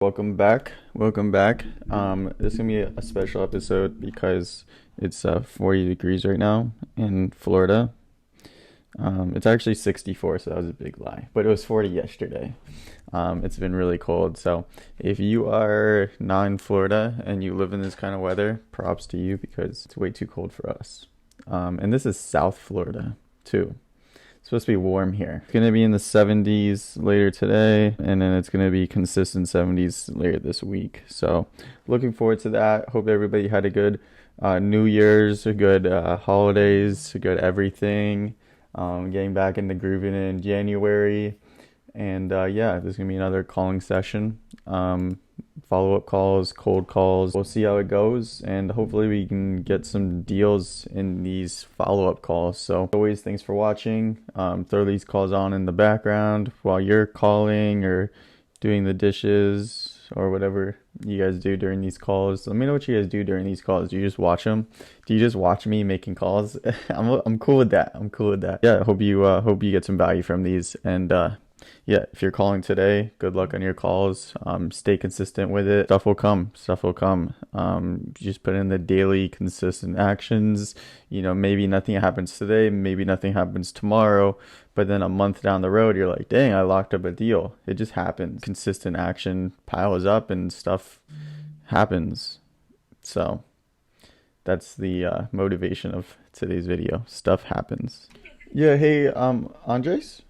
Welcome back. Welcome back. This is gonna be a special episode because it's 40 degrees right now in Florida. It's actually 64, so that was a big lie. But it was 40 yesterday. It's been really cold. So if you are not in Florida and you live in this kind of weather, props to you because it's way too cold for us. And this is South Florida too. It's supposed to be warm here. It's going to be in the 70s later today, and then it's going to be consistent 70s later this week. So, looking forward to that. Hope everybody had a good New Year's, a good holidays, a good everything. Getting back into grooving in January. And yeah, there's going to be another calling session. Follow-up calls, cold calls. We'll see how it goes, and hopefully we can get some deals in these follow-up calls. So always, thanks for watching. Throw these calls on in the background while you're calling or doing the dishes or whatever you guys do during these calls. Let me know what you guys do during these calls. Do you just watch them? Do you just watch me making calls? I'm cool with that. I'm cool with that. Yeah, hope you get some value from these. And yeah, if you're calling today, good luck on your calls. Stay consistent with it. Stuff will come. Stuff will come. Just put in the daily consistent actions. You know, maybe nothing happens today, maybe nothing happens tomorrow, but then a month down the road, you're like, dang, I locked up a deal. It just happens. Consistent action piles up and stuff happens. So that's the motivation of today's video. Stuff happens. Yeah, hey, Andres?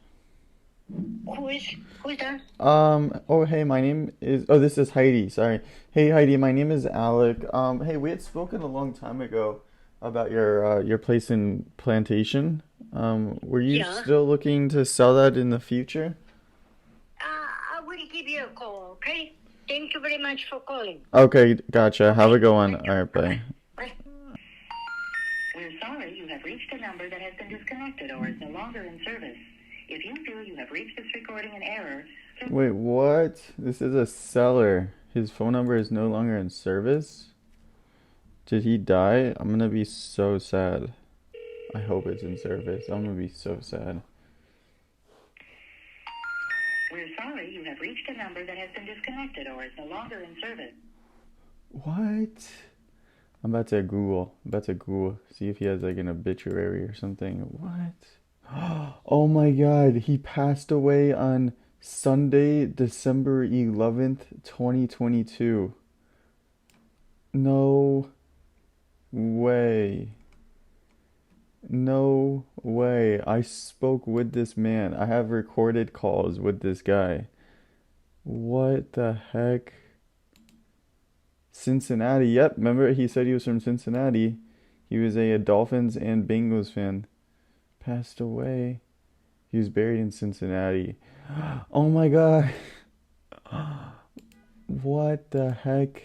Who is that? Oh, hey, my name is, oh, this is Heidi, sorry. Hey, Heidi, my name is Alec. Hey, we had spoken a long time ago about your place in Plantation. Were you Yeah. still looking to sell that in the future? I will give you a call, okay? Thank you very much for calling. Okay, gotcha. Have a Okay, good one. thank you. All right, bye. Bye-bye. Bye. We're sorry you have reached a number that has been disconnected or is no longer in service. If you feel you have reached this recording in error, Wait, what? This is a seller. His phone number is no longer in service? Did he die? I'm gonna be so sad. I hope it's in service. I'm gonna be so sad. we're sorry you have reached a number that has been disconnected or is no longer in service. What? I'm about to Google. I'm about to Google. See if he has like an obituary or something. What? Oh my God. He passed away on Sunday, December 11th, 2022. No way. No way. I spoke with this man. I have recorded calls with this guy. What the heck? Cincinnati. Yep, remember he said he was from Cincinnati. He was a Dolphins and Bengals fan. Passed away. He was buried in Cincinnati. Oh my God. What the heck?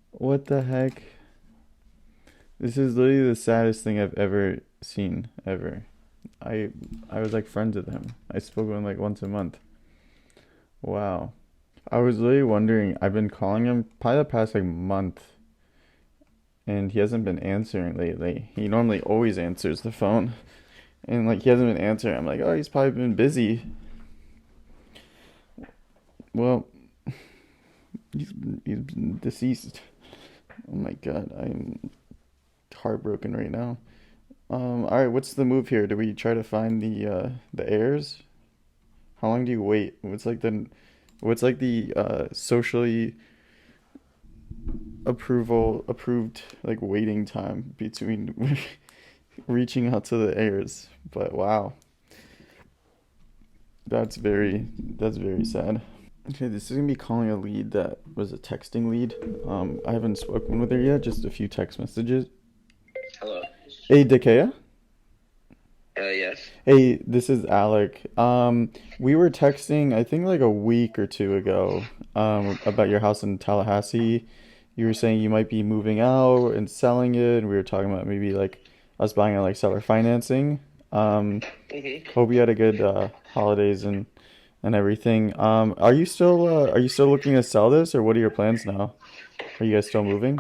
What the heck? This is literally the saddest thing I've ever seen, ever. I I was like friends with him. I spoke with him like once a month. Wow. I was really wondering, I've been calling him probably the past like month, and he hasn't been answering lately. He normally always answers the phone, and like he hasn't been answering. I'm like, oh, he's probably been busy. Well, he's been deceased. Oh my God, I'm heartbroken right now. All right, what's the move here? Do we try to find the heirs? How long do you wait? What's like the socially approved like waiting time between reaching out to the heirs? But wow, that's very sad. Okay, this is gonna be calling a lead that was a texting lead. I haven't spoken with her yet, just a few text messages. Hello. Hey, Dakea. Yes. Hey, this is Alec. We were texting, I think like a week or two ago, about your house in Tallahassee. You were saying you might be moving out and selling it, and we were talking about maybe like us buying it like seller financing. Hope you had a good holidays and everything. Are you still looking to sell this, or what are your plans now? Are you guys still moving?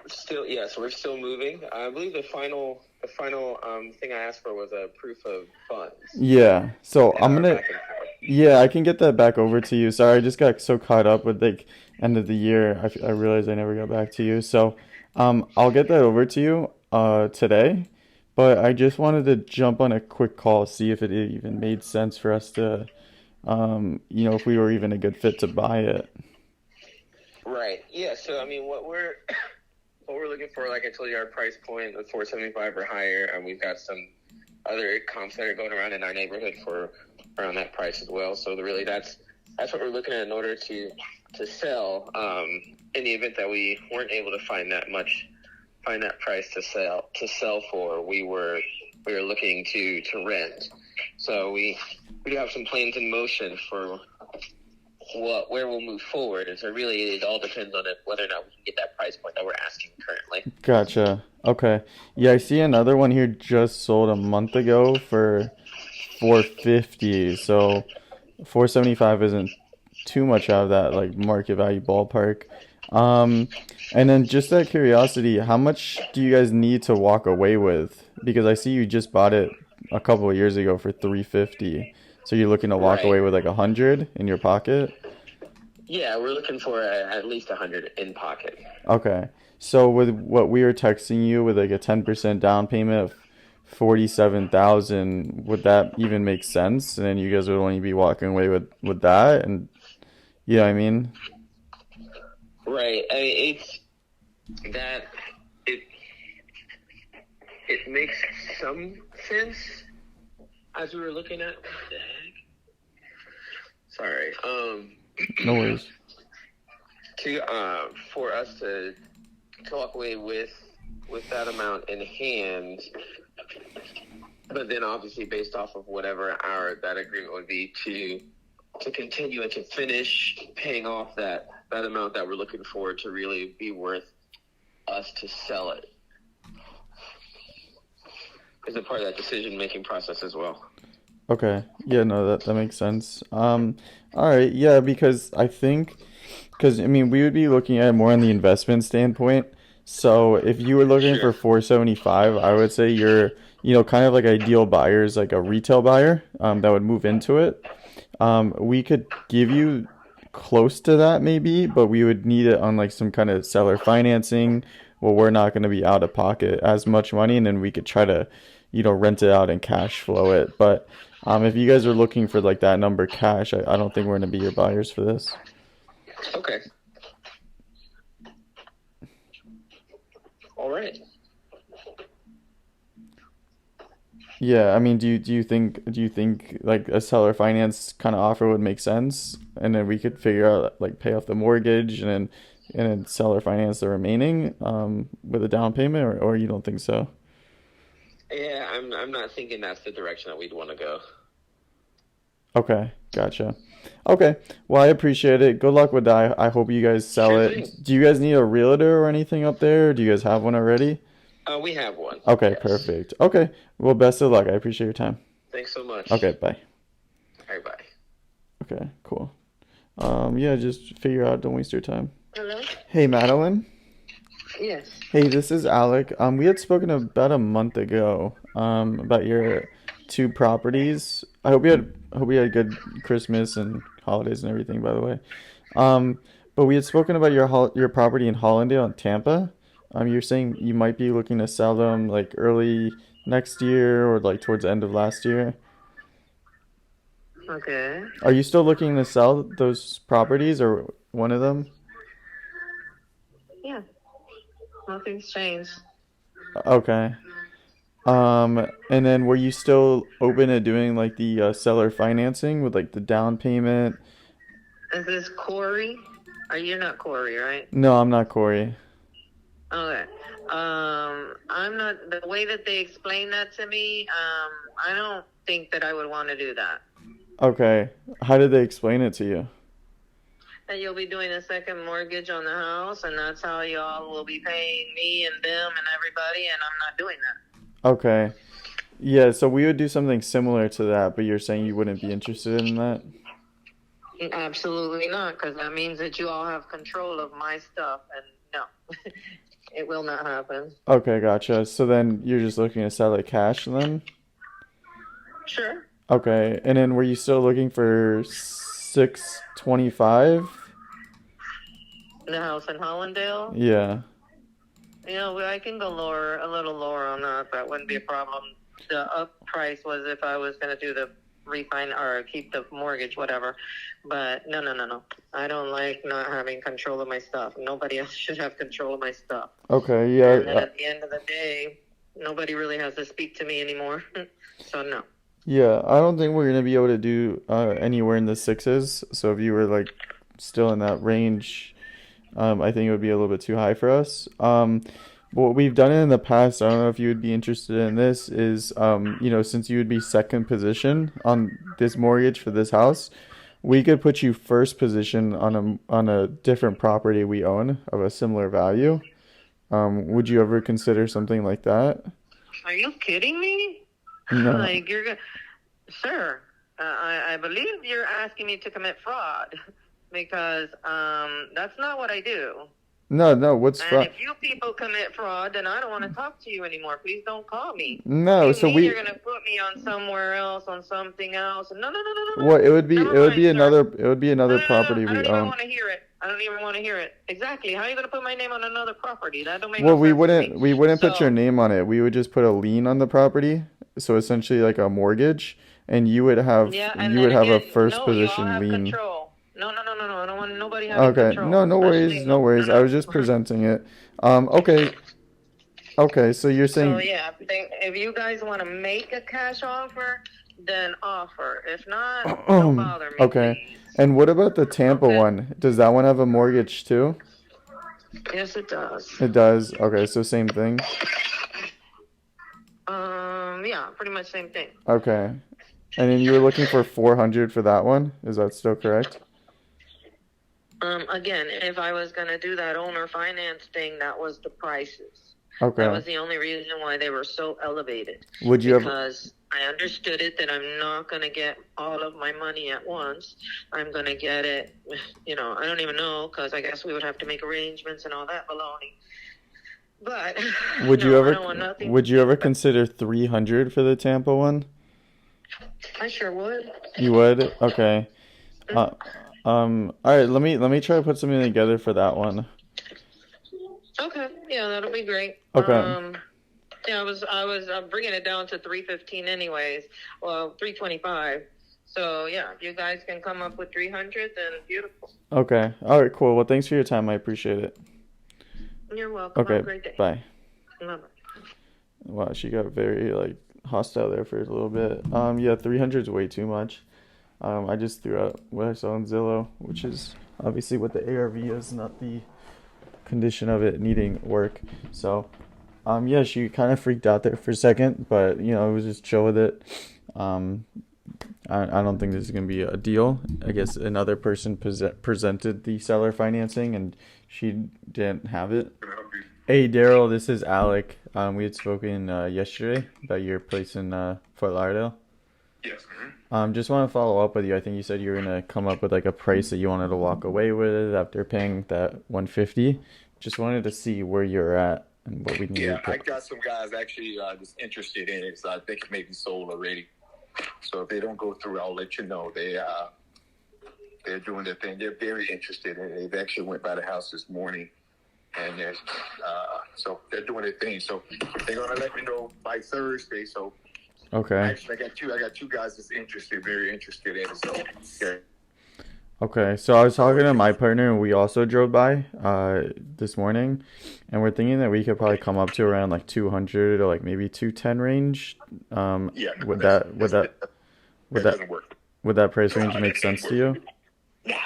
Still, yes, we're still moving. I believe the final thing I asked for was a proof of funds. Yeah. So And I'm our gonna back and forth. Yeah, I can get that back over to you. Sorry, I just got so caught up with like end of the year. I realized I never got back to you. So, I'll get that over to you today. But I just wanted to jump on a quick call, see if it even made sense for us to, if we were even a good fit to buy it. Right. Yeah. So I mean, what we're looking for, like I told you, our price point of 475 or higher, and we've got some other comps that are going around in our neighborhood for around that price as well. So really, that's what we're looking at in order to sell. In the event that we weren't able to find that price to sell for, we were looking to rent. So we do have some plans in motion for where we'll move forward. And so really it all depends on whether or not we can get that price point that we're asking currently. Gotcha. Okay. Yeah, I see another one here just sold a month ago for 450. So 475 isn't too much out of that like market value ballpark. Um, and then just out of curiosity, how much do you guys need to walk away with? Because I see you just bought it a couple of years ago for 350. So you're looking to walk Right. away with like 100 in your pocket? Yeah, we're looking for at least 100 in pocket. Okay. So with what we were texting you with like a 10% down payment of 47,000, would that even make sense? And then you guys would only be walking away with that and you know what I mean? Right. I mean, that it it makes some sense as we were looking at. What the heck? Sorry. No worries. To for us to walk away with that amount in hand, but then obviously based off of whatever that agreement would be to continue and to finish paying off that amount that we're looking for to really be worth us to sell it is a part of that decision making process as well. Okay. Yeah, no, that makes sense. All right. Yeah, because I mean, we would be looking at it more on the investment standpoint. So if you were looking Sure. for 475, I would say you're, kind of like ideal buyers, like a retail buyer, that would move into it. We could give you close to that maybe, but we would need it on like some kind of seller financing. Well, we're not going to be out of pocket as much money, and then we could try to, rent it out and cash flow it. But if you guys are looking for like that number cash, I don't think we're going to be your buyers for this. Okay. All right. Yeah, I mean, do you think like a seller finance kind of offer would make sense, and then we could figure out like pay off the mortgage and then seller finance the remaining with a down payment, or you don't think so? Yeah, I'm not thinking that's the direction that we'd want to go. Okay, gotcha. Okay, well, I appreciate it. Good luck with that. I hope you guys sell Sure it. thing. Do you guys need a realtor or anything up there? Do you guys have one already? We have one. Okay, Yes. perfect. Okay, well, best of luck. I appreciate your time. Thanks so Okay, much. bye. All right, bye. Okay, cool. Yeah, just figure out. Don't waste your time. Hello? Hey, Madeline. Yes. Hey, this is Alec. We had spoken about a month ago, about your two properties. I hope you had a good Christmas and holidays and everything, by the way. Um, but we had spoken about your property in Hollandale and Tampa. You're saying you might be looking to sell them like early next year or like towards the end of last year. Okay. Are you still looking to sell those properties or one of them? Yeah. Nothing's changed. Okay. And then were you still open to doing like the seller financing with like the down payment? Is this Corey? Are you not Corey, right? No, I'm not Corey. Okay. I'm not the way that they explain that to me. I don't think that I would want to do that. Okay. How did they explain it to you? That you'll be doing a second mortgage on the house, and that's how y'all will be paying me and them and everybody, and I'm not doing that. Okay. Yeah, so we would do something similar to that, but you're saying you wouldn't be interested in that? Absolutely not, because that means that you all have control of my stuff, and no, it will not happen. Okay, gotcha. So then you're just looking to sell it cash then? Sure. Okay, and then were you still looking for 625? The house in Hollandale. Yeah. I can go lower, a little lower on that. That wouldn't be a problem. The up price was if I was going to do the refine or keep the mortgage, whatever. But no, no, no, no. I don't like not having control of my stuff. Nobody else should have control of my stuff. Okay, And then yeah. at the end of the day, nobody really has to speak to me anymore. So no. Yeah, I don't think we're gonna be able to do anywhere in the sixes. So if you were like still in that range, I think it would be a little bit too high for us. What we've done in the past, I don't know if you would be interested in this, is since you would be second position on this mortgage for this house, we could put you first position on a different property we own of a similar value. Would you ever consider something like that? Are you kidding me? No. Like you're gonna, sir. I believe you're asking me to commit fraud because that's not what I do. No, no, what's And fraud? if you people commit fraud, then I don't want to talk to you anymore. Please don't call me. What do No, you so mean we you're gonna put me on somewhere else, on something else? No, no, no, no, no, Well, no. Never mind, sir. it would be No, another no, no, no. property I we don't even own. want to hear it. I don't even want to hear it. Exactly. How are you gonna put my name on another property? That don't make Well, no sense to me. we wouldn't put your So name on it. We would just put a lien on the property. So essentially like a mortgage, and yeah, and you then would have a again, first no, you all position have lien. control. No, no, no, no, no. I don't want nobody having Okay. No, control, no especially worries, no no, no, worries. I was just no. presenting it. Okay. Okay, so you're So saying yeah, if you guys want to make a cash offer, then offer. If not, don't bother me, okay. please. And what about the Tampa Okay. one? Does that one have a mortgage too? Yes, it does. It does. Okay, so same thing. Yeah, pretty much same thing. Okay. And then you were looking for 400 for that one? Is that still correct? Again, if I was gonna do that owner finance thing, that was the prices. That Okay. was the only reason why they were so elevated. Would you ever? Because I understood it that I'm not gonna get all of my money at once. I'm gonna get it, I don't even know, because I guess we would have to make arrangements and all that baloney. But Would you no, I ever? don't want nothing to Would you do ever with it. consider 300 for the Tampa one? I sure would. You would? Okay. Uh, Mhm. All right. Let me try to put something together for that one. Okay, yeah, that'll be great. Okay. Yeah, I'm bringing it down to 315 anyways. Well, 325. So yeah, if you guys can come up with 300, then beautiful. Okay. All right. Cool. Well, thanks for your time. I appreciate it. You're welcome. Have Okay. a great day. Bye. Bye-bye. Wow, she got very like hostile there for a little bit. Yeah, 300 is way too much. I just threw out what I saw on Zillow, which is obviously what the ARV is, not the condition of it needing work. So, yeah, she kind of freaked out there for a second, but it was just chill with it. Um, I don't think this is gonna be a deal. I guess another person presented the seller financing, and she didn't have it. Hey, Daryl, this is Alec. We had spoken yesterday about your place in Fort Lauderdale. Yes. Just want to follow up with you. I think you said you were gonna come up with like a price that you wanted to walk away with after paying that 150. Just wanted to see where you're at and what we need Yeah, to put. I got some guys actually just interested in it, so I think it may be sold already. So if they don't go through, I'll let you know. They're doing their thing. They're very interested in it. They've actually went by the house this morning, and so they're doing their thing. So they're gonna let me know by Thursday. So Okay. actually, I got two guys that's interested, very interested in it. So yeah. Okay. So I was talking to my partner, and we also drove by this morning, and we're thinking that we could probably come up to around like 200 or like maybe 210 range. Yeah, Would that would doesn't work. would that price range make sense to you? Nah.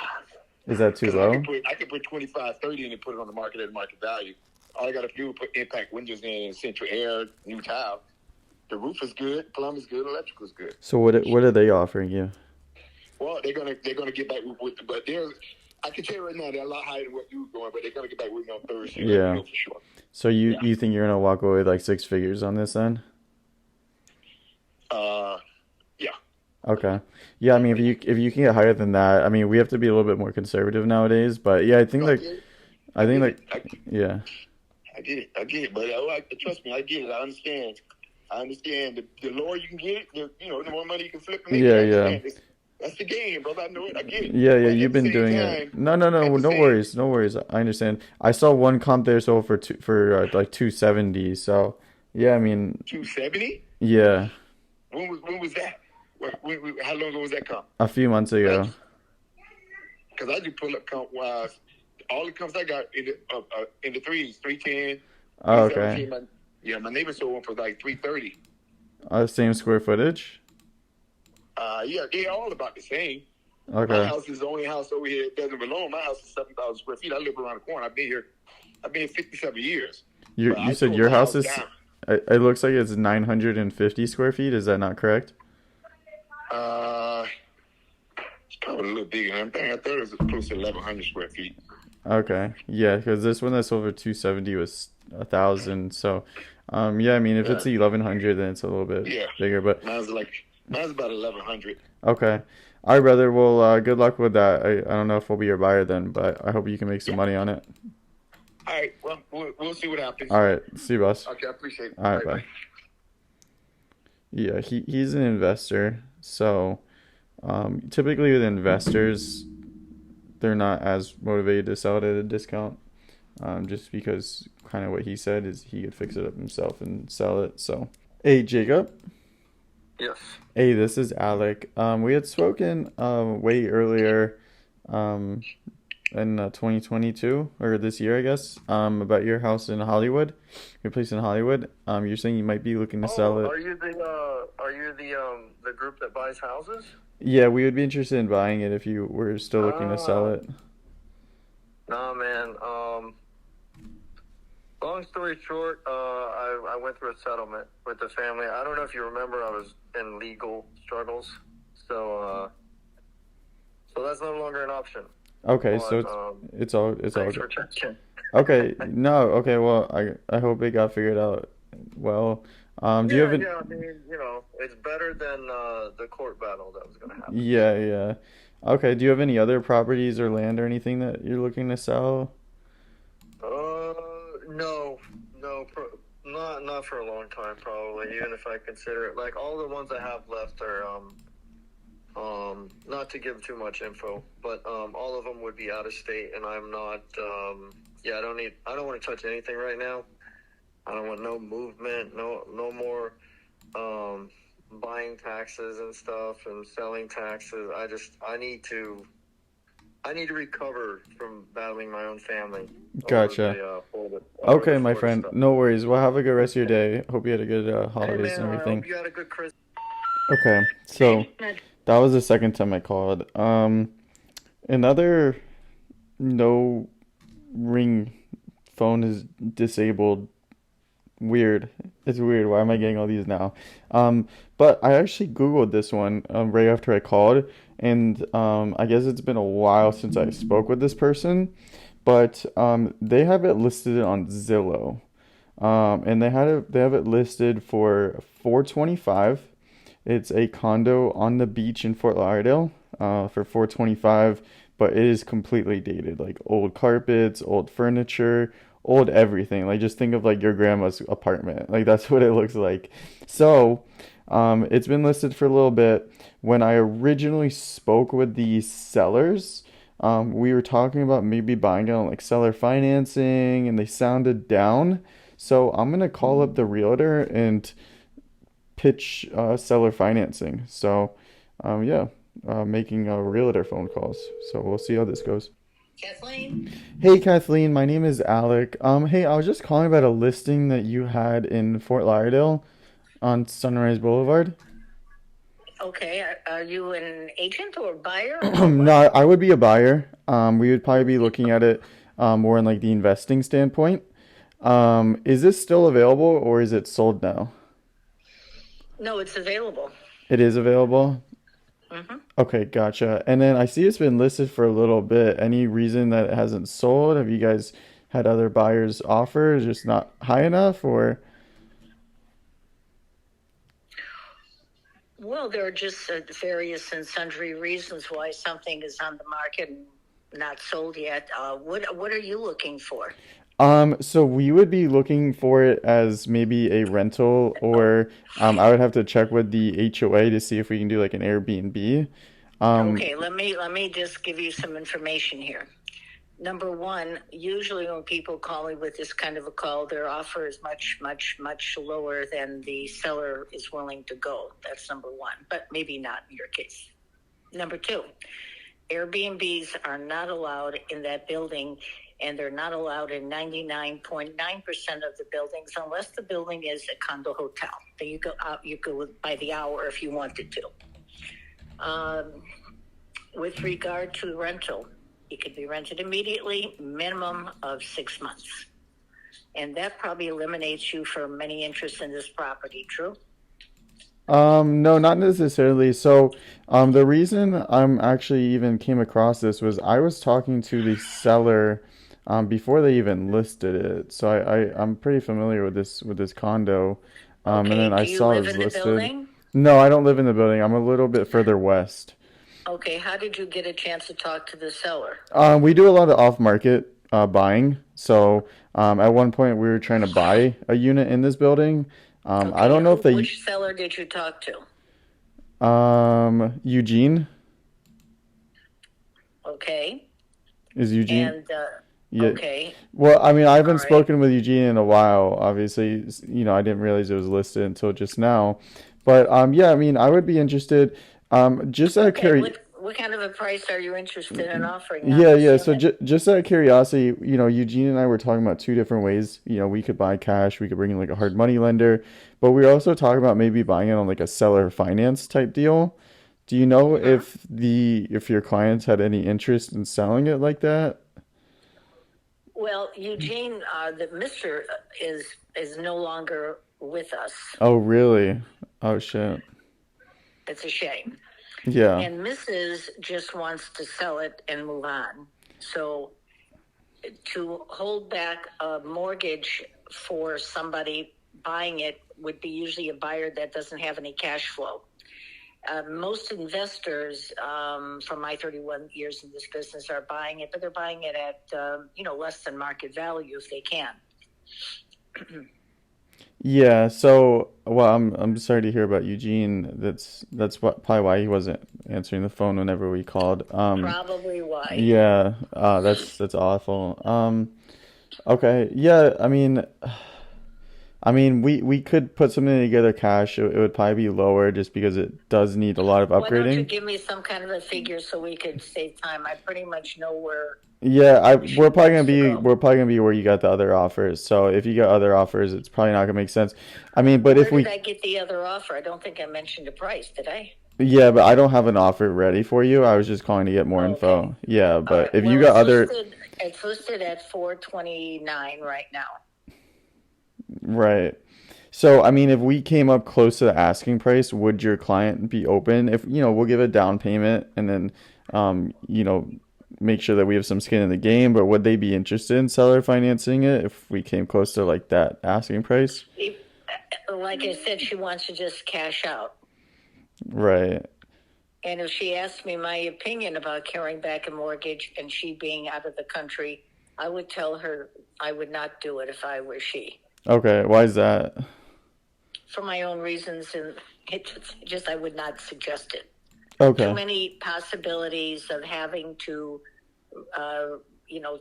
Is that too 'Cause low? I could put 25, 30 in and put it on the market at market value. All I got to do is put impact windows in, central air, new tile. The roof is good, plumbing is good, electrical is good. So what are they offering you? Well, they're gonna get back with but I can tell you right now they're a lot higher than what you were going, but they're gonna get back with me on Thursday. Let me Yeah. know for sure. So you think you're gonna walk away with like six figures on this then? Yeah. Okay. Yeah, I mean if you can get higher than that, I mean we have to be a little bit more conservative nowadays, but yeah, I think like yeah. I get it. But trust me, I get it. I understand. I understand. The lower you can get it, the more money you can flip and make. Yeah. That's the game, brother. I know it. I get it. Yeah, But you've at the been same doing time, it. No worries, no worries. I understand. I saw one comp there sold for like 270. So yeah, I mean, 270. yeah, When was that? How long ago was that comp? a few months ago. Because I just pull up comp wise. All the comps I got in the threes, 310. Oh, okay. My neighbor sold one for like 330. Same square footage. Yeah, they're all about the same. Okay. My house is the only house over here that doesn't belong. My house is 7,000 square feet. I live around the corner. I've been here 57 years. You said your house is. It looks like it's 950 square feet. Is that not correct? It's probably a little bigger. I thought it was close to 1,100 square feet. Okay. Yeah, because this one that sold for 270 was 1,000. So, yeah, I mean, if it's 1,100, then it's a little bit bigger. But mine's about 1,100. Okay. All right, brother. Well, good luck with that. I don't know if we'll be your buyer then, but I hope you can make some money on it. All right. Well, we'll see what happens. All right. See you, boss. Okay, I appreciate it. All right, bye. Yeah, he's an investor. So, typically with investors, they're not as motivated to sell it at a discount. Just because kind of what he said is he could fix it up himself and sell it. So, hey, Jacob. Yes. Hey, this is Alec. We had spoken way earlier in 2022 or this year, I guess, about your house in Hollywood, your place in Hollywood. You're saying you might be looking to sell it. Are you the group that buys houses? Yeah, we would be interested in buying it if you were still looking to sell it. Nah, man. Long story short, I went through a settlement with the family. I don't know if you remember, I was in legal struggles, so that's no longer an option. Okay, but, so it's all thanks good. for checking. Okay, no, okay, well, I hope it got figured out well. Do you have Yeah, I mean, it's better than the court battle that was going to happen. Yeah. Okay, do you have any other properties or land or anything that you're looking to sell? No, not for a long time, probably. Even if I consider it, like all the ones I have left are, not to give too much info, but all of them would be out of state, and I'm not. I don't want to touch anything right now. I don't want no movement, no more buying taxes and stuff and selling taxes. I need to recover from battling my own family. Gotcha. Okay, my friend. Stuff. No worries. Well, have a good rest of your day. Hope you had a good holidays and everything. I hope you had a good Christmas. Okay, so that was the second time I called. Another no ring phone is disabled. Weird. It's weird. Why am I getting all these now? But I actually Googled this one right after I called, and I guess it's been a while since I spoke with this person, but they have it listed on Zillow, and they have it listed for $425. It's a condo on the beach in Fort Lauderdale for $425, but it is completely dated, like old carpets, old furniture, old everything. Like just think of like your grandma's apartment. Like that's what it looks like. So it's been listed for a little bit. When I originally spoke with the sellers, we were talking about maybe buying it on like seller financing, and they sounded down. So I'm gonna call up the realtor and pitch seller financing. So making realtor phone calls. So we'll see how this goes. Kathleen? Hey Kathleen, my name is Alec. Hey, I was just calling about a listing that you had in Fort Lauderdale on Sunrise Boulevard. Okay, are you an agent or a buyer? No, I would be a buyer. We would probably be looking at it more in like the investing standpoint. Is this still available or is it sold now? No, it's available. It is available? Mm-hmm. Okay, gotcha. And then I see it's been listed for a little bit. Any reason that it hasn't sold? Have you guys had other buyers offer, just not high enough, or? Well, there are just various and sundry reasons why something is on the market and not sold yet. What are you looking for? So we would be looking for it as maybe a rental, or I would have to check with the HOA to see if we can do like an Airbnb. Um, Okay, let me just give you some information here. Number one, usually when people call me with this kind of a call, their offer is much, much, much lower than the seller is willing to go. That's number one, but maybe not in your case. Number two, Airbnbs are not allowed in that building, and they're not allowed in 99.9% of the buildings unless the building is a condo hotel. Then you go out, you go by the hour if you wanted to. With regard to rental, it could be rented immediately, minimum of 6 months. And that probably eliminates you from many interests in this property, true? no, not necessarily. So, the reason I'm actually even came across this was I was talking to the seller, before they even listed it. So I'm pretty familiar with this condo. And Okay, then I do you saw it live was in the listed. building? No, I don't live in the building. I'm a little bit further west. Okay, how did you get a chance to talk to the seller? We do a lot of off-market buying. So, at one point we were trying to buy a unit in this building. I Okay, don't know if they, which seller did you talk to? Eugene Okay, is Eugene. and Yeah. okay, Well, I mean, I all haven't right. spoken with Eugene in a while. Obviously, I didn't realize it was listed until just now. But yeah, I mean, I would be interested. Just out of Okay, curi what kind of a price are you interested in offering on Yeah, this yeah. So unit? just out of curiosity, Eugene and I were talking about two different ways. We could buy cash, we could bring in like a hard money lender, but we were also talking about maybe buying it on like a seller finance type deal. Do you know Hmm. if your clients had any interest in selling it like that? Well, Eugene, the Mister is no longer with us. Oh, really? Oh, shit. It's a shame. Yeah. And Mrs. just wants to sell it and move on. So to hold back a mortgage for somebody buying it would be usually a buyer that doesn't have any cash flow. Most investors, from my 31 years in this business, are buying it, but they're buying it at less than market value if they can. Yeah, so well, I'm sorry to hear about Eugene. That's what probably why he wasn't answering the phone whenever we called. Probably why. Yeah, that's awful. Okay, yeah, I mean, we could put something together cash. It would probably be lower just because it does need a lot of Why don't you upgrading. give me some kind of a figure so we could save time? I pretty much know where Yeah, she wants to go. we're probably gonna be where you got the other offers. So if you got other offers, it's probably not gonna make sense. I mean, but Where if did we I get the other offer? I don't think I mentioned a price, did I? Yeah, but I don't have an offer ready for you. I was just calling to get more Oh, okay. info. Yeah, All but right. if you Well, got it's other, listed. It's listed at 429 right now. right. So, I mean, if we came up close to the asking price, would your client be open? If, we'll give a down payment and then, um, you know, make sure that we have some skin in the game, but would they be interested in seller financing it if we came close to like that asking price? If, like I said, she wants to just cash out. Right. And if she asked me my opinion about carrying back a mortgage and she being out of the country, I would tell her I would not do it if I were she, Okay. Why is that? for my own reasons, and just I would not suggest it. Too Okay. many possibilities of having to, uh,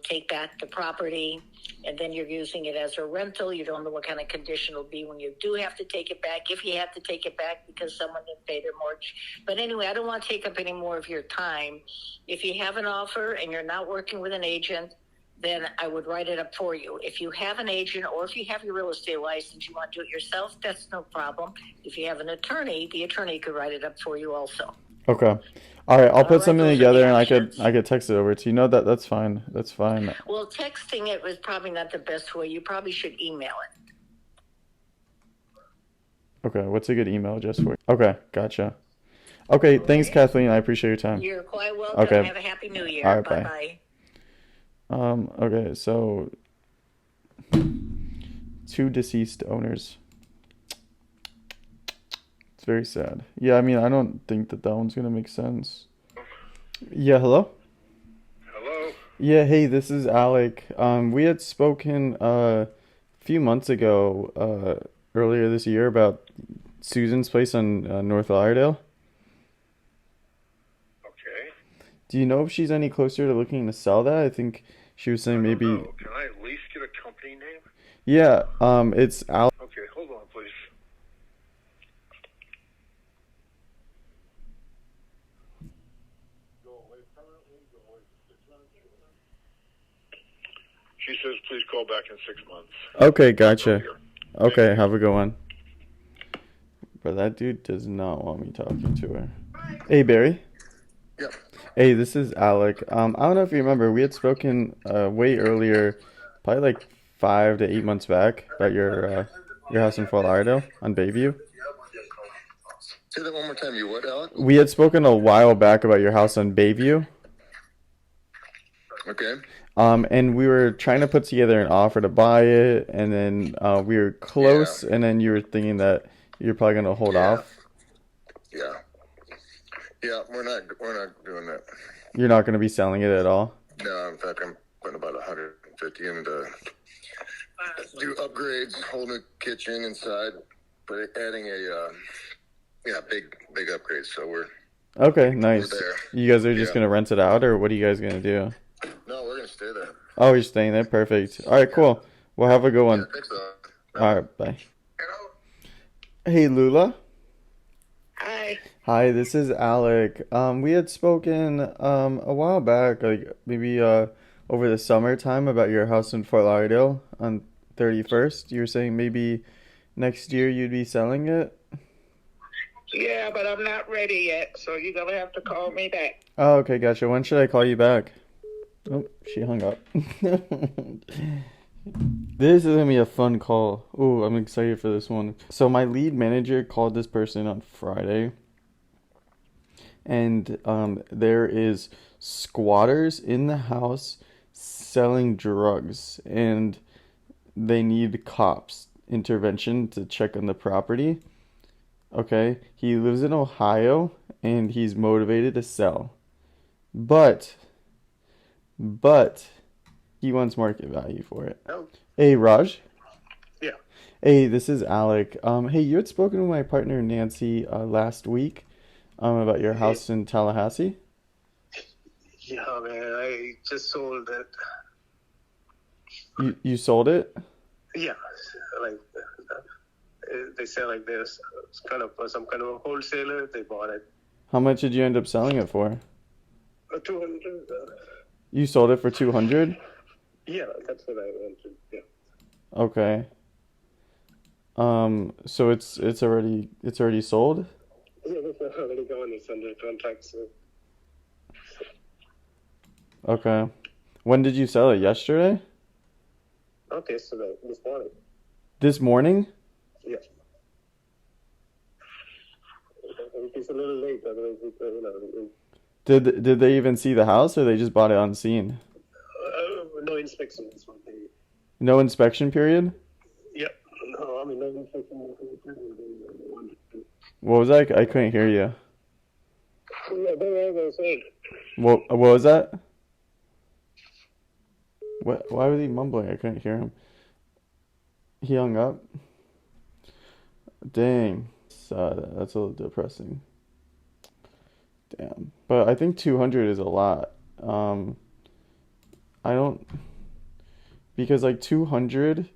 take back the property, and then you're using it as a rental. You don't know what kind of condition it'll be when you do have to take it back, if you have to take it back because someone didn't pay their mortgage. But anyway, I don't want to take up any more of your time. If you have an offer and you're not working with an agent, then I would write it up for you. If you have an agent or if you have your real estate license, you want to do it yourself, that's no problem. If you have an attorney, the attorney could write it up for you also. Okay. All right. I'll All put right, something those are the together and options. I could text it over to you. No, that's fine. That's fine. Well, texting it was probably not the best way. You probably should email it. Okay. What's a good email address for you? Okay. Gotcha. Okay. Thanks, Okay. Kathleen. I appreciate your time. You're quite welcome. Okay. Have a happy new All year. right. Bye Bye. bye. Okay. So two deceased owners. It's very sad. Yeah. I mean, I don't think that one's gonna make sense. Yeah. Hello. Hello. Yeah, hey, this is Alec. We had spoken a few months ago, earlier this year about Susan's place on North Lauderdale. Okay. Do you know if she's any closer to looking to sell that? I think she was saying I don't maybe. know. Can I at least get a company name? Yeah, it's Alec. Okay, hold on, please. She says, please call back in 6 months. Okay, gotcha. Here. Okay, have a good one. But that dude does not want me talking to her. Hey, Barry. Yep. Hey, this is Alec. I don't know if you remember, we had spoken way earlier, probably like 5 to 8 months back, about your house in Fort Lauderdale on Bayview. Say that one more time. You what, Alec? We had spoken a while back about your house on Bayview. Okay. And we were trying to put together an offer to buy it, and then we were close, and then you were thinking that you're probably gonna hold off. Yeah. Yeah, we're not doing that. You're not gonna be selling it at all. No, in fact, I'm putting about 150 in to do upgrades, whole new kitchen inside, but adding a big upgrade. So we're Okay, nice. there. You guys are just Yeah. gonna rent it out, or what are you guys gonna do? No, we're gonna stay there. Oh, you're staying there. Perfect. All right, cool. Well, have a good Yeah, one. thanks, All right, bye. Hey, Lula. Hi. Hi, this is Alec. We had spoken a while back, like maybe over the summertime, about your house in Fort Lauderdale on 31st. You were saying maybe next year you'd be selling it. Yeah, but I'm not ready yet, so you're gonna have to call me back. Oh, okay, gotcha. When should I call you back? Oh, she hung up. This is gonna be a fun call. Ooh, I'm excited for this one. So my lead manager called this person on Friday, and there is squatters in the house selling drugs, and they need cops intervention to check on the property. Okay, he lives in Ohio, and he's motivated to sell, but he wants market value for it. Oh. Hey, Raj. Yeah. Hey, this is Alec. Hey, you had spoken with my partner Nancy last week about your house in Tallahassee. Yeah, man, I just sold it. You sold it? Yeah, like they say like this. It's kind of some kind of a wholesaler. They bought it. How much did you end up selling it for? 200. You sold it for 200? Yeah, that's what I wanted. Yeah. Okay. So it's already sold? Yeah, it's already gone. It's under contract. So. Okay. When did you sell it? Yesterday? Okay, so this morning. This morning? Yeah. It's a little late. Otherwise, Did they even see the house, or they just bought it unseen? no inspection. This one. No inspection period? Yeah. No, I mean no inspection. What was that? I couldn't hear you. Yeah, they were saying. What was that? Why was he mumbling? I couldn't hear him. He hung up. Dang. That's a little depressing. Damn. But I think 200 is a lot. I don't, because like 200,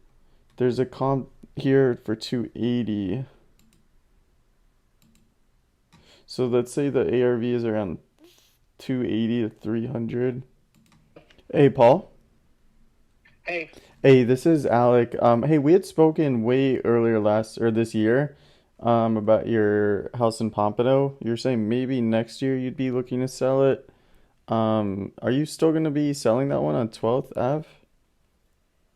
there's a comp here for 280. So let's say the ARV is around 280 to 300. Hey, Paul. Hey. Hey, this is Alec. Hey, we had spoken way earlier this year, about your house in Pompano. You're saying maybe next year you'd be looking to sell it. Are you still going to be selling that one on 12th Ave?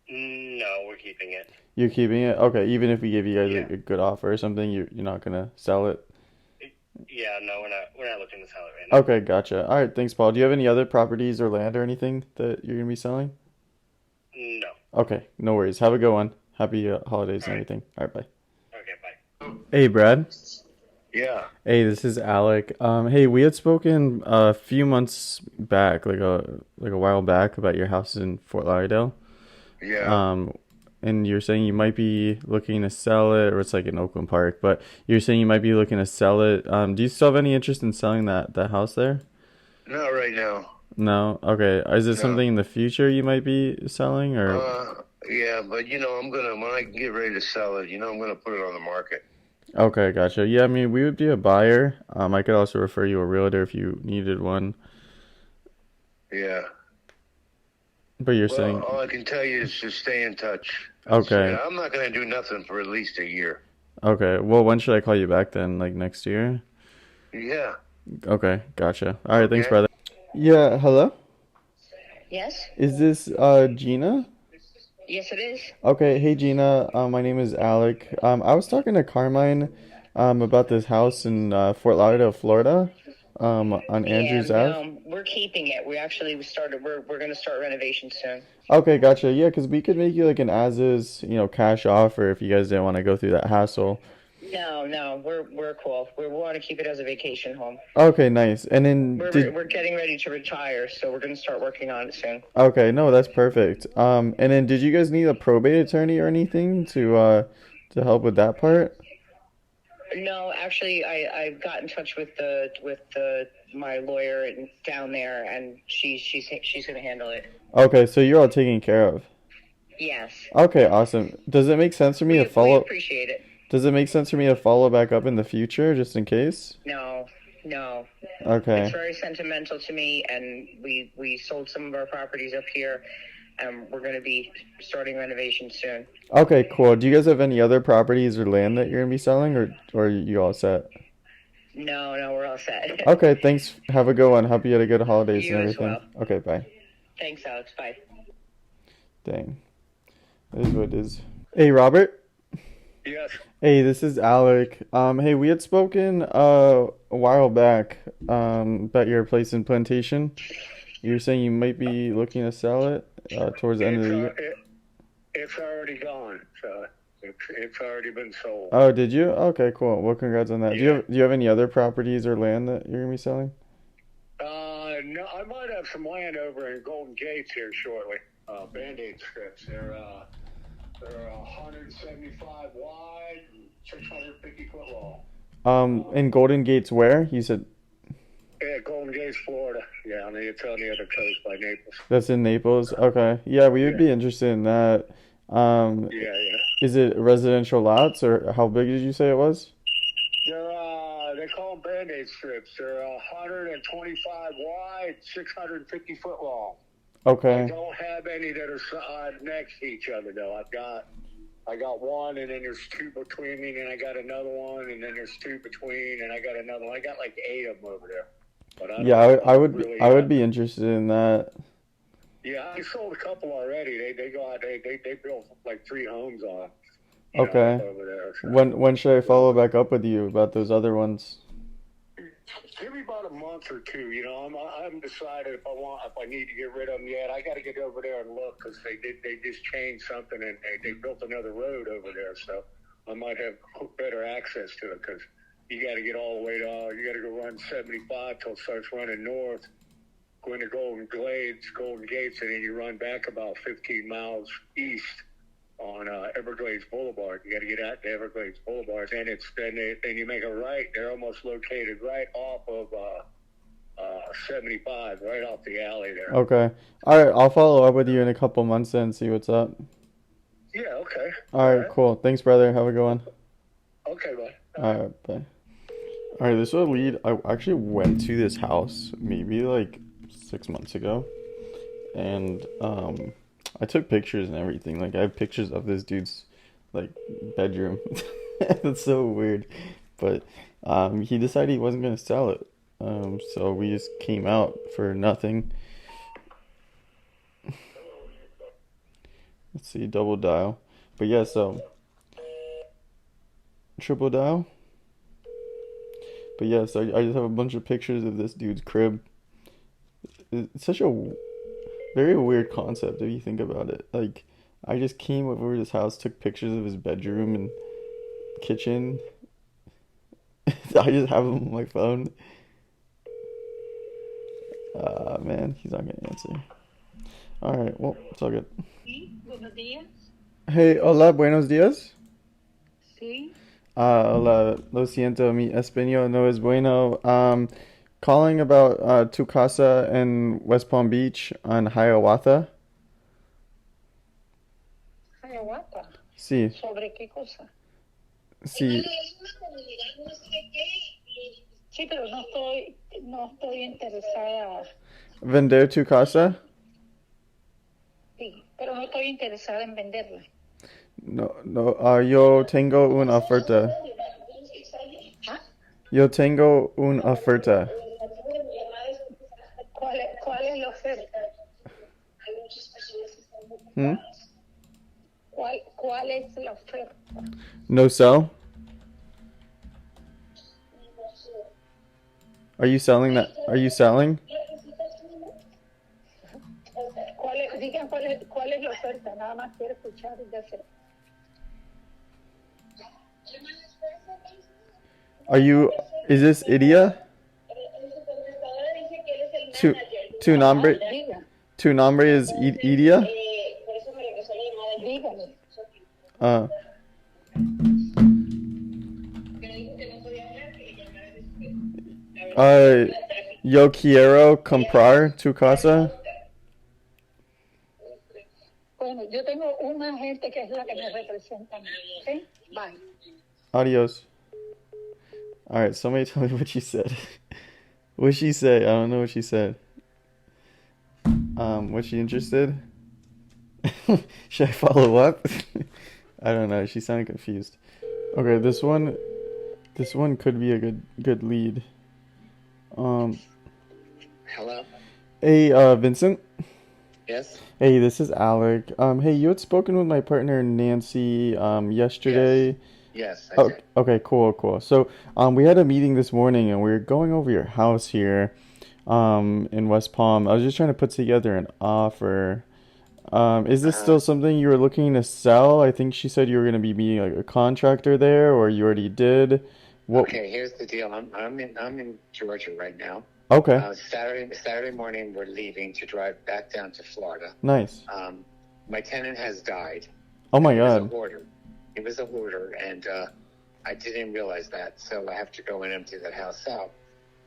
No, we're keeping it. You're keeping it? Okay, even if we give you guys a good offer or something, you're not going to sell it? Yeah, no, we're not looking to sell it right now. Okay, gotcha. All right, thanks, Paul. Do you have any other properties or land or anything that you're going to be selling? No. Okay, no worries. Have a good one. Happy holidays and everything. All right, bye. Okay, bye. Hey, Brad. Yeah. Hey, this is Alec. Hey, we had spoken a few months back, like a while back, about your house in Fort Lauderdale. Yeah. Um, and you're saying you might be looking to sell it, or it's like in Oakland Park, but you're saying you might be looking to sell it. Do you still have any interest in selling that house there? Not right now. No? Okay. Is it No. something in the future you might be selling, or? Yeah, but I'm gonna when I get ready to sell it, I'm gonna put it on the market. Okay, gotcha. Yeah, I mean, we would be a buyer. I could also refer you a realtor if you needed one. Yeah. But you're Well, saying, all I can tell you is to stay in touch. okay, I'm not gonna do nothing for at least a year. okay. Well, when should I call you back then? Like next year? Yeah. Okay, gotcha. All right, thanks, Okay. brother. Yeah, hello? Yes? Is this Gina? Yes, it is. Okay, hey Gina. My name is Alec. I was talking to Carmine about this house in Fort Lauderdale, Florida, on Yeah, Andrews Ave. no, we're keeping it. We're going to start renovation soon. Okay, gotcha. Yeah, 'cause we could make you like an as-is, cash offer if you guys didn't want to go through that hassle. No, we're cool. We want to keep it as a vacation home. Okay, nice. And then We're getting ready to retire, so we're going to start working on it soon. okay, no, that's perfect. And then did you guys need a probate attorney or anything to help with that part? No, actually, I got in touch with my lawyer down there, and she's going to handle it. Okay, so you're all taken care of. Yes. Okay, awesome. Does it make sense for me to We follow? appreciate it. Does it make sense for me to follow back up in the future just in case? No. Okay. It's very sentimental to me, and we sold some of our properties up here, and we're going to be starting renovation soon. Okay, cool. Do you guys have any other properties or land that you're gonna be selling, or are you all set? No, we're all set. Okay, thanks. Have a good one. Hope you had a good holidays and You as everything. well. Okay, bye. Thanks, Alex. Bye. Dang. That is what it is. Hey, Robert. Yes. Hey, this is Alec. Hey, we had spoken a while back about your place in Plantation. You were saying you might be looking to sell it towards the end of the year. It's already gone, so it's already been sold. Oh, did you? Okay, cool. Well, congrats on that. Yeah. Do you have any other properties or land that you're gonna be selling? No, I might have some land over in Golden Gates here shortly. Band-Aid strips. They're 175 wide, and 650 foot long. In Golden Gates, where? You said Yeah, Golden Gates, Florida. Yeah, it's on the other coast by Naples. that's in Naples. Okay. Yeah, we would be interested in that. Yeah. Is it residential lots or how big did you say it was? They call them Band-Aid strips. They're 125 wide, 650 foot long. I Okay. don't have any that are next to each other though. I got one, and then there's two between me, and then I got another one, and then there's two between, and I got another one. I got like 8 of them over there. But Yeah, I would be interested in that. Yeah, I sold a couple already. They built like 3 homes on. Okay. Over there. So. When should I follow back up with you about those other ones? Give me about a month or two. I haven't decided if I need to get rid of them yet. I got to get over there and look because they just changed something and they built another road over there, so I might have better access to it because you got to get all the way to you got to go run 75 till it starts running north, go into Golden Gates, and then you run back about 15 miles east on Everglades Boulevard. You got to get out to Everglades Boulevard, and then you make a right. They're almost located right off of 75, right off the alley there. Okay. All right, I'll follow up with you in a couple months and see what's up. Yeah. Okay. All right, cool. Thanks, brother. Have a good one. Okay, bye. All right, bye. All right, this will lead. I actually went to this house maybe like 6 months ago, and I took pictures and everything. Like I have pictures of this dude's like bedroom. That's so weird, but he decided he wasn't gonna sell it. So we just came out for nothing. Let's see, double dial. But yeah, so triple dial. But yes, I just have a bunch of pictures of this dude's crib. It's such a very weird concept if you think about it. Like, I just came over to his house, took pictures of his bedroom and kitchen. I just have him on my phone. Man, he's not gonna answer. All right, well, it's all good. Sí, buenos días. Hey, hola, buenos días. Sí. Hola, lo siento, mi español no es bueno. Calling about tu casa in West Palm Beach on Hiawatha. Hiawatha. Sí, ¿Sobre qué cosa? sí. Sí, pero no estoy interesada. Vender tu casa? Sí, pero no estoy interesada en venderla. No, no, yo tengo una oferta. ¿Ah? Yo tengo una oferta. ¿Cuál es la oferta? Hmm? ¿Cuál es la oferta? No sell? Are you selling that? Are you selling? Digan cuál es la oferta, nada más quiero escuchar y ya sé. Are you, is this Idia? Tu nombre, Diga, tu nombre is Idia? dígame. Uh, yo quiero comprar tu casa. Bueno, yo tengo una gente que es la que me representa. ¿Sí? Bye. Adios. All right, somebody tell me what she said. What'd she say? I don't know what she said. Was she interested? Should I follow up? I don't know. She sounded confused. Okay, this one could be a good lead. Hello. Hey, Vincent. Yes. Hey, this is Alec. Hey, you had spoken with my partner Nancy yesterday. Yes. I Oh, did. okay, cool. So, we had a meeting this morning and we were going over your house here, in West Palm. I was just trying to put together an offer. Is this still something you were looking to sell? I think she said you were going to be meeting like a contractor there, or you already did. What? Okay. Here's the deal. I'm in Georgia right now. Okay, Saturday morning we're leaving to drive back down to Florida. nice. My tenant has died. Oh my He was a God. hoarder. He was a hoarder, and I didn't realize that. So I have to go and empty that house out.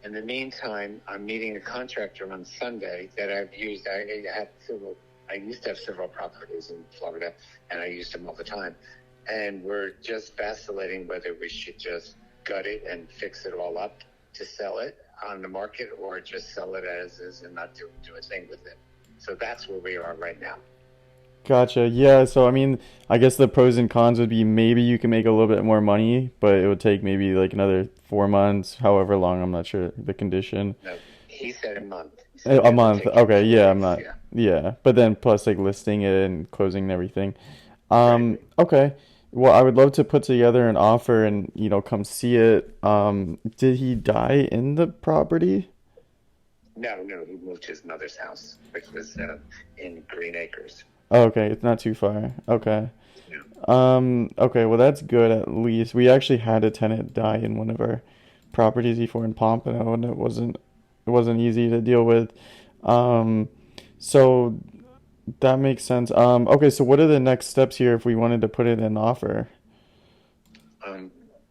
In the meantime, I'm meeting a contractor on Sunday that I've used. I used to have several properties in Florida, and I used them all the time. And we're just vacillating whether we should just gut it and fix it all up to sell it on the market, or just sell it as is and not do a thing with it. So that's where we are right now. Gotcha. Yeah, so I mean, I guess the pros and cons would be maybe you can make a little bit more money, but it would take maybe like another 4 months, however long, I'm not sure the condition. No, he said a month. A month. Okay, yeah, I'm not. Yeah. Yeah, but then plus like listing it and closing and everything. Right. Okay. Well, I would love to put together an offer and, come see it. Did he die in the property? No, he moved to his mother's house, which was in Green Acres. Oh, okay, it's not too far. Okay. Yeah. Okay, well that's good at least. We actually had a tenant die in one of our properties before in Pompano, and it wasn't easy to deal with. Um, so that makes sense. Okay, so what are the next steps here if we wanted to put in an offer?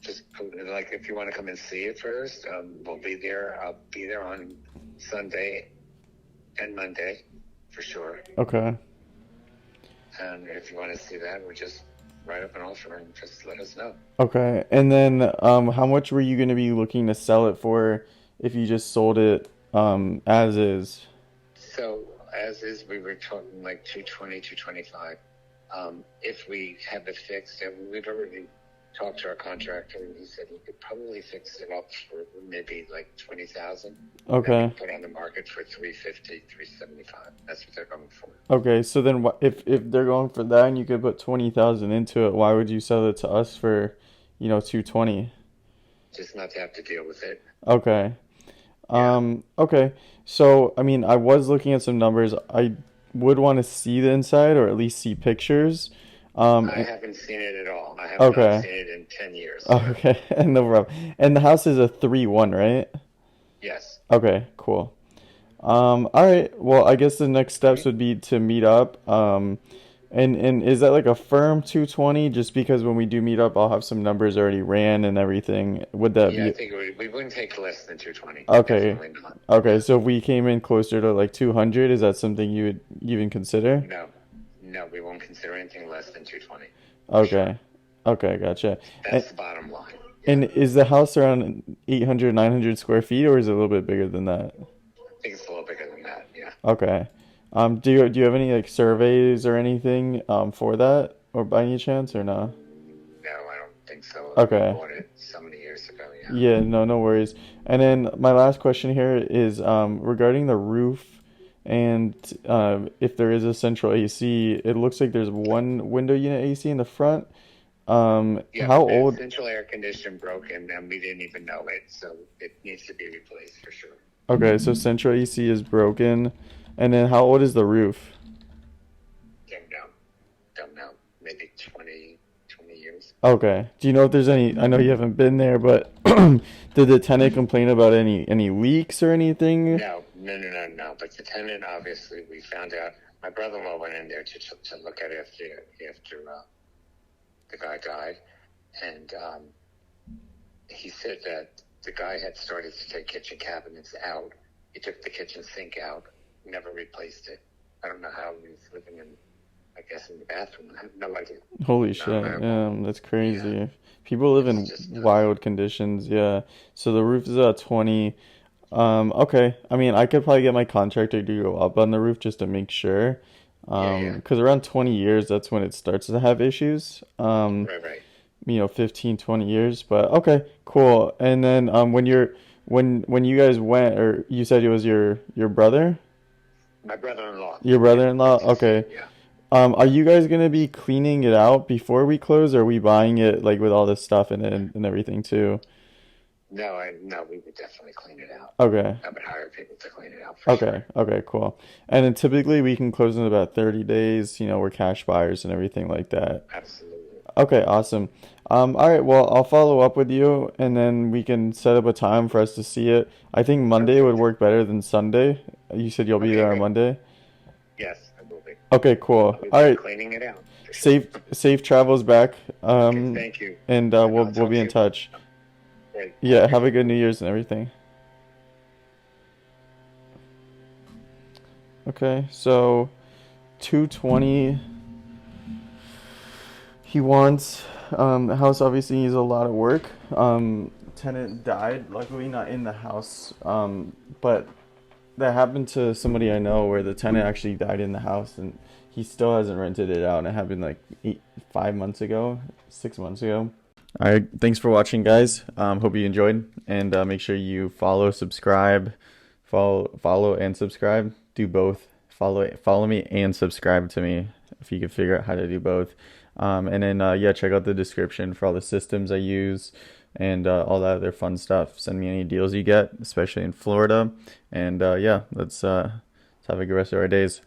Just like if you want to come and see it first, we'll be there. I'll be there on Sunday and Monday for sure. Okay. And if you want to see that, we just write up an offer and just let us know. Okay. And then how much were you going to be looking to sell it for if you just sold it as is? So as is, we were talking like 220, 225. If we have it fixed, and we've already talked to our contractor, and he said he could probably fix it up for maybe like 20,000. Okay. Put on the market for 350, 375. That's what they're going for. Okay, so then if they're going for that and you could put 20,000 into it, why would you sell it to us for, 220? Just not to have to deal with it. Okay. Yeah. Okay. So, I mean, I was looking at some numbers. I would want to see the inside or at least see pictures. I haven't seen it at all. I have not Okay. seen it in 10 years. Okay. No problem. And the house is a 3-1, right? Yes. Okay, cool. All right. Well, I guess the next steps would be to meet up. And is that like a firm 220? Just because when we do meet up, I'll have some numbers already ran and everything. Would that Yeah, I be think we wouldn't take less than 220. okay? Definitely not. Okay, so if we came in closer to like 200, is that something you would even consider? No, no, we won't consider anything less than 220. Okay. Okay, gotcha. That's the bottom line. And is the house around 800, 900 square feet, or is it a little bit bigger than that? I think it's a little bigger than that. Yeah. Okay. Do you have any like surveys or anything for that, or by any chance, or no? No, I don't think so. Okay. I bought it so many years ago. Yeah. Yeah, no worries. And then my last question here is regarding the roof and if there is a central AC. It looks like there's one window unit AC in the front. Yeah, How the old? central air conditioner broke and we didn't even know it, so it needs to be replaced for sure. Okay, so central AC is broken. And then how old is the roof? Don't know. Maybe 20 years. Okay. Do you know if there's any? I know you haven't been there, but did the tenant complain about any leaks or anything? No. But the tenant, obviously, we found out. My brother-in-law went in there to look at it after the guy died, and he said that the guy had started to take kitchen cabinets out. He took the kitchen sink out, never replaced it. I don't know how he was living I guess in the bathroom. I have no idea. Holy shit. Yeah, that's crazy. Yeah. People live in wild conditions. Yeah. So the roof is at 20. Okay. I mean, I could probably get my contractor to go up on the roof just to make sure. Because around 20 years, that's when it starts to have issues. Right. 15, 20 years. But okay, cool. And then when you guys went, or you said it was your brother? My brother-in-law. Your brother-in-law? Okay. Yeah. Are you guys gonna be cleaning it out before we close, or are we buying it like with all this stuff in it and everything too? No, we would definitely clean it out. Okay. I would hire people to clean it out for sure. Okay, cool. And then typically we can close in about 30 days, we're cash buyers and everything like that. Absolutely. Okay, awesome. All right, well, I'll follow up with you and then we can set up a time for us to see it. I think Monday would work better than Sunday. You said you'll be there on Monday? Yes, I will be. Okay, cool. We'll All be right. cleaning it out. For sure. Safe travels back. Okay, thank you. And we'll be in touch. Great. Yeah, have a good New Year's and everything. Okay, so 220. He wants the house obviously needs a lot of work. Tenant died, luckily not in the house. But that happened to somebody I know where the tenant actually died in the house and he still hasn't rented it out. And it happened like 5 months ago, 6 months ago. All right, thanks for watching, guys. Hope you enjoyed, and make sure you follow, subscribe, follow and subscribe. Do both. Follow me and subscribe to me if you can figure out how to do both. And then check out the description for all the systems I use and all that other fun stuff. Send me any deals you get, especially in Florida. And let's have a good rest of our days.